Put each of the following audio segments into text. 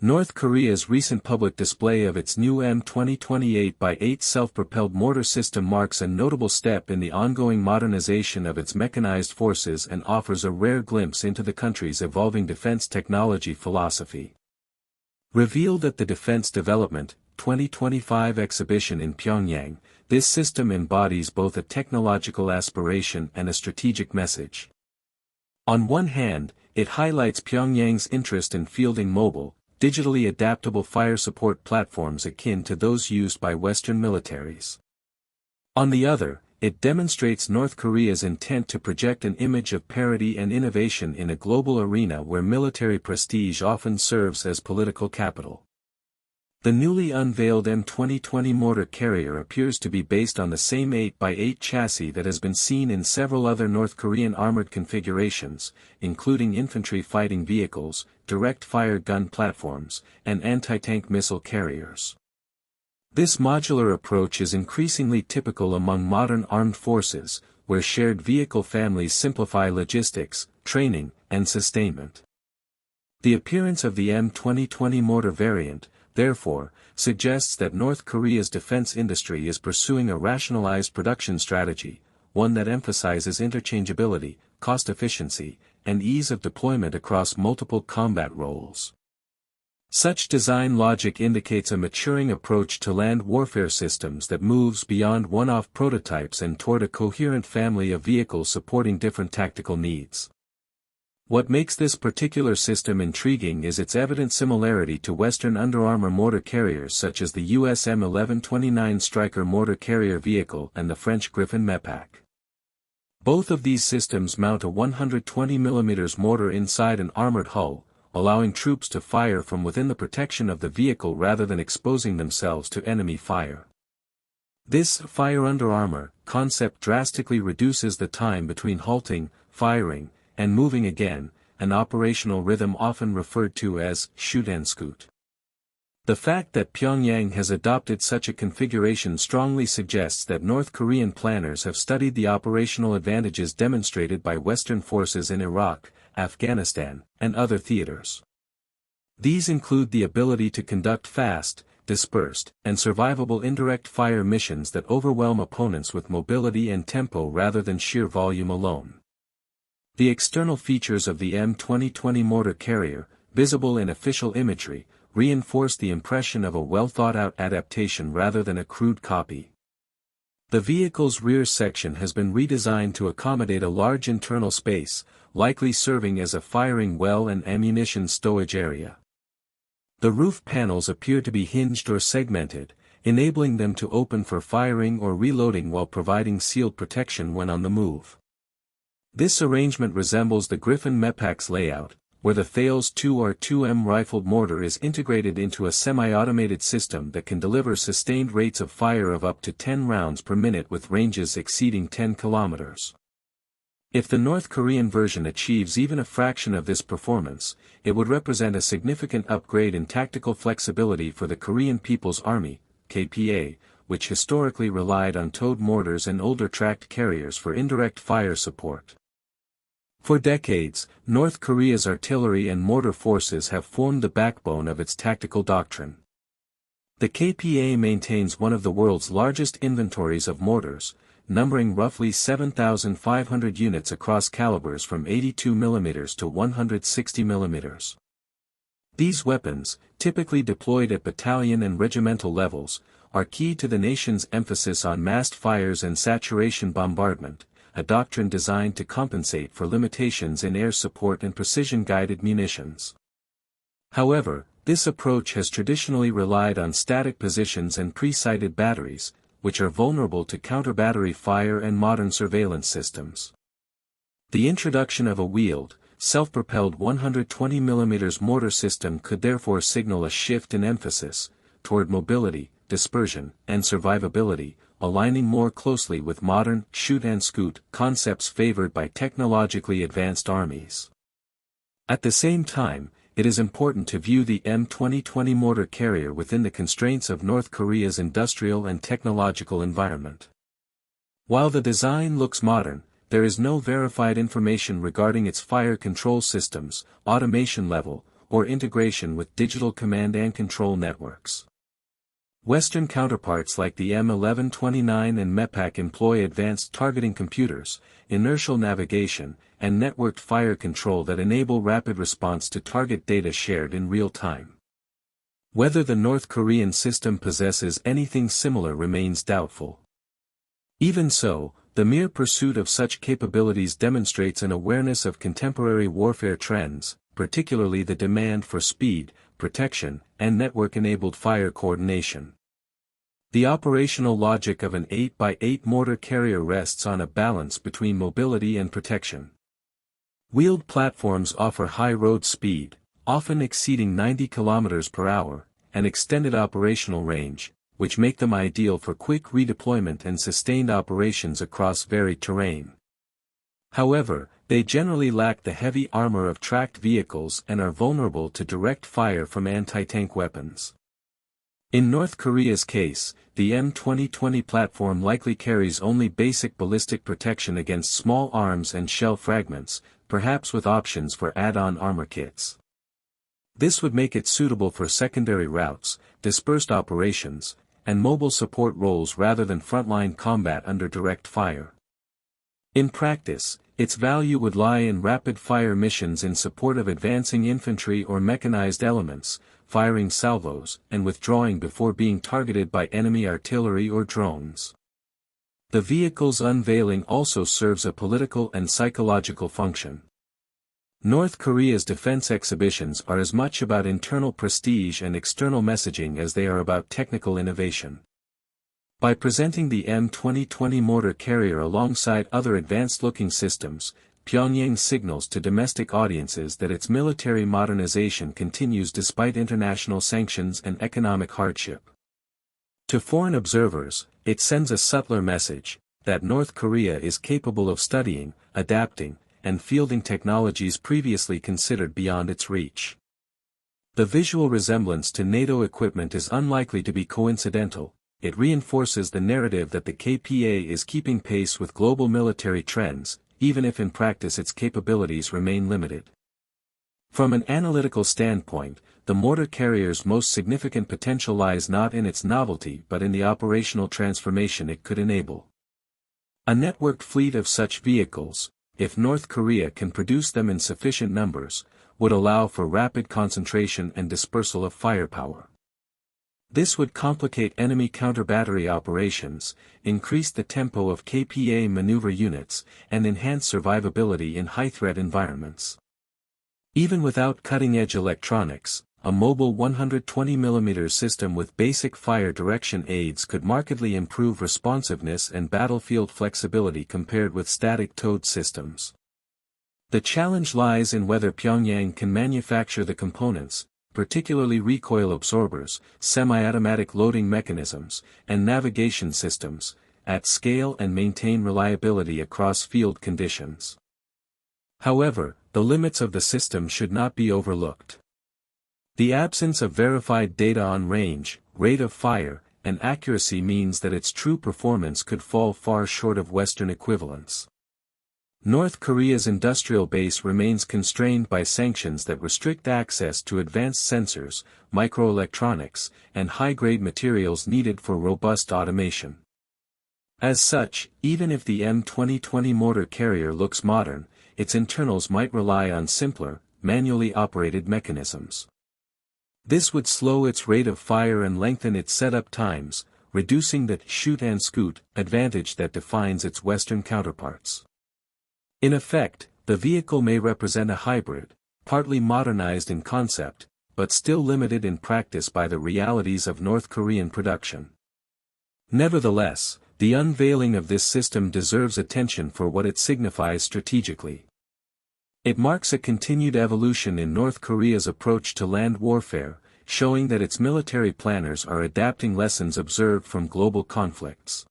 North Korea's recent public display of its new M2020 8x8 self-propelled mortar system marks a notable step in the ongoing modernization of its mechanized forces and offers a rare glimpse into the country's evolving defense technology philosophy. Revealed at the Defense Development 2025 exhibition in Pyongyang, this system embodies both a technological aspiration and a strategic message. On one hand, it highlights Pyongyang's interest in fielding mobile, digitally adaptable fire support platforms akin to those used by Western militaries. On the other, it demonstrates North Korea's intent to project an image of parity and innovation in a global arena where military prestige often serves as political capital. The newly unveiled M2020 mortar carrier appears to be based on the same 8x8 chassis that has been seen in several other North Korean armored configurations, including infantry fighting vehicles, direct-fire gun platforms, and anti-tank missile carriers. This modular approach is increasingly typical among modern armed forces, where shared vehicle families simplify logistics, training, and sustainment. The appearance of the M2020 mortar variant, therefore, suggests that North Korea's defense industry is pursuing a rationalized production strategy, one that emphasizes interchangeability, cost efficiency, and ease of deployment across multiple combat roles. Such design logic indicates a maturing approach to land warfare systems that moves beyond one-off prototypes and toward a coherent family of vehicles supporting different tactical needs. What makes this particular system intriguing is its evident similarity to Western under-armor mortar carriers such as the US M1129 Stryker mortar carrier vehicle and the French Griffon MEPAC. Both of these systems mount a 120mm mortar inside an armored hull, allowing troops to fire from within the protection of the vehicle rather than exposing themselves to enemy fire. This fire under armor concept drastically reduces the time between halting, firing, and moving again, an operational rhythm often referred to as shoot and scoot. The fact that Pyongyang has adopted such a configuration strongly suggests that North Korean planners have studied the operational advantages demonstrated by Western forces in Iraq, Afghanistan, and other theaters. These include the ability to conduct fast, dispersed, and survivable indirect fire missions that overwhelm opponents with mobility and tempo rather than sheer volume alone. The external features of the M2020 mortar carrier, visible in official imagery, reinforce the impression of a well-thought-out adaptation rather than a crude copy. The vehicle's rear section has been redesigned to accommodate a large internal space, likely serving as a firing well and ammunition stowage area. The roof panels appear to be hinged or segmented, enabling them to open for firing or reloading while providing sealed protection when on the move. This arrangement resembles the Griffon MEPAC's layout, where the Thales 2R2M rifled mortar is integrated into a semi-automated system that can deliver sustained rates of fire of up to 10 rounds per minute with ranges exceeding 10 kilometers. If the North Korean version achieves even a fraction of this performance, it would represent a significant upgrade in tactical flexibility for the Korean People's Army, KPA, which historically relied on towed mortars and older tracked carriers for indirect fire support. For decades, North Korea's artillery and mortar forces have formed the backbone of its tactical doctrine. The KPA maintains one of the world's largest inventories of mortars, numbering roughly 7,500 units across calibers from 82mm to 160mm. These weapons, typically deployed at battalion and regimental levels, are key to the nation's emphasis on massed fires and saturation bombardment, a doctrine designed to compensate for limitations in air support and precision-guided munitions. However, this approach has traditionally relied on static positions and pre-sighted batteries, which are vulnerable to counter-battery fire and modern surveillance systems. The introduction of a wheeled, self-propelled 120mm mortar system could therefore signal a shift in emphasis, toward mobility, dispersion, and survivability, aligning more closely with modern shoot-and-scoot concepts favored by technologically advanced armies. At the same time, it is important to view the M2020 mortar carrier within the constraints of North Korea's industrial and technological environment. While the design looks modern, there is no verified information regarding its fire control systems, automation level, or integration with digital command and control networks. Western counterparts like the M1129 and MEPAC employ advanced targeting computers, inertial navigation, and networked fire control that enable rapid response to target data shared in real time. Whether the North Korean system possesses anything similar remains doubtful. Even so, the mere pursuit of such capabilities demonstrates an awareness of contemporary warfare trends, particularly the demand for speed, protection, and network-enabled fire coordination. The operational logic of an 8x8 mortar carrier rests on a balance between mobility and protection. Wheeled platforms offer high road speed, often exceeding 90 km per hour, and extended operational range, which make them ideal for quick redeployment and sustained operations across varied terrain. However, they generally lack the heavy armor of tracked vehicles and are vulnerable to direct fire from anti-tank weapons. In North Korea's case, the M2020 platform likely carries only basic ballistic protection against small arms and shell fragments, perhaps with options for add-on armor kits. This would make it suitable for secondary routes, dispersed operations, and mobile support roles rather than frontline combat under direct fire. In practice, its value would lie in rapid-fire missions in support of advancing infantry or mechanized elements, firing salvos, and withdrawing before being targeted by enemy artillery or drones. The vehicle's unveiling also serves a political and psychological function. North Korea's defense exhibitions are as much about internal prestige and external messaging as they are about technical innovation. By presenting the M2020 mortar carrier alongside other advanced-looking systems, Pyongyang signals to domestic audiences that its military modernization continues despite international sanctions and economic hardship. To foreign observers, it sends a subtler message, that North Korea is capable of studying, adapting, and fielding technologies previously considered beyond its reach. The visual resemblance to NATO equipment is unlikely to be coincidental. It reinforces the narrative that the KPA is keeping pace with global military trends, even if in practice its capabilities remain limited. From an analytical standpoint, the mortar carrier's most significant potential lies not in its novelty but in the operational transformation it could enable. A networked fleet of such vehicles, if North Korea can produce them in sufficient numbers, would allow for rapid concentration and dispersal of firepower. This would complicate enemy counter-battery operations, increase the tempo of KPA maneuver units, and enhance survivability in high-threat environments. Even without cutting-edge electronics, a mobile 120mm system with basic fire direction aids could markedly improve responsiveness and battlefield flexibility compared with static towed systems. The challenge lies in whether Pyongyang can manufacture the components, particularly recoil absorbers, semi-automatic loading mechanisms, and navigation systems, at scale and maintain reliability across field conditions. However, the limits of the system should not be overlooked. The absence of verified data on range, rate of fire, and accuracy means that its true performance could fall far short of Western equivalents. North Korea's industrial base remains constrained by sanctions that restrict access to advanced sensors, microelectronics, and high-grade materials needed for robust automation. As such, even if the M2020 mortar carrier looks modern, its internals might rely on simpler, manually operated mechanisms. This would slow its rate of fire and lengthen its setup times, reducing the shoot and scoot advantage that defines its Western counterparts. In effect, the vehicle may represent a hybrid, partly modernized in concept, but still limited in practice by the realities of North Korean production. Nevertheless, the unveiling of this system deserves attention for what it signifies strategically. It marks a continued evolution in North Korea's approach to land warfare, showing that its military planners are adapting lessons observed from global conflicts.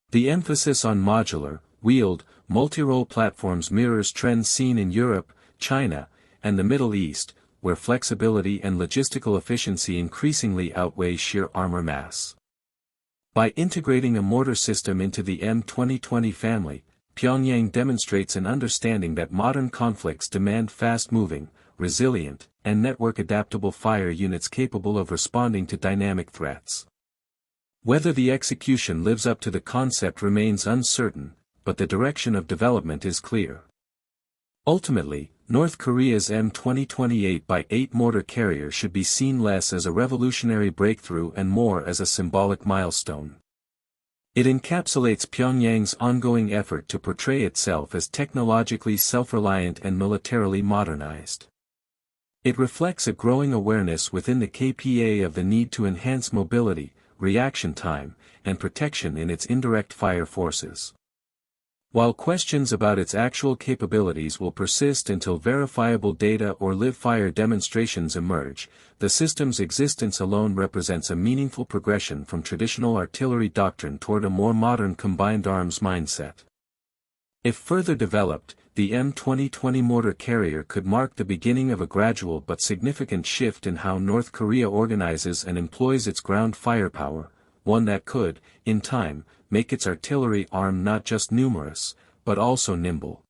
The emphasis on modular, wheeled, multi-role platforms mirrors trends seen in Europe, China, and the Middle East, where flexibility and logistical efficiency increasingly outweigh sheer armor mass. By integrating a mortar system into the M2020 family, Pyongyang demonstrates an understanding that modern conflicts demand fast-moving, resilient, and network-adaptable fire units capable of responding to dynamic threats. Whether the execution lives up to the concept remains uncertain, but the direction of development is clear. Ultimately, North Korea's M2020 8x8 mortar carrier should be seen less as a revolutionary breakthrough and more as a symbolic milestone. It encapsulates Pyongyang's ongoing effort to portray itself as technologically self-reliant and militarily modernized. It reflects a growing awareness within the KPA of the need to enhance mobility, reaction time, and protection in its indirect fire forces. While questions about its actual capabilities will persist until verifiable data or live-fire demonstrations emerge, the system's existence alone represents a meaningful progression from traditional artillery doctrine toward a more modern combined arms mindset. If further developed, the M2020 mortar carrier could mark the beginning of a gradual but significant shift in how North Korea organizes and employs its ground firepower, one that could, in time, make its artillery arm not just numerous, but also nimble.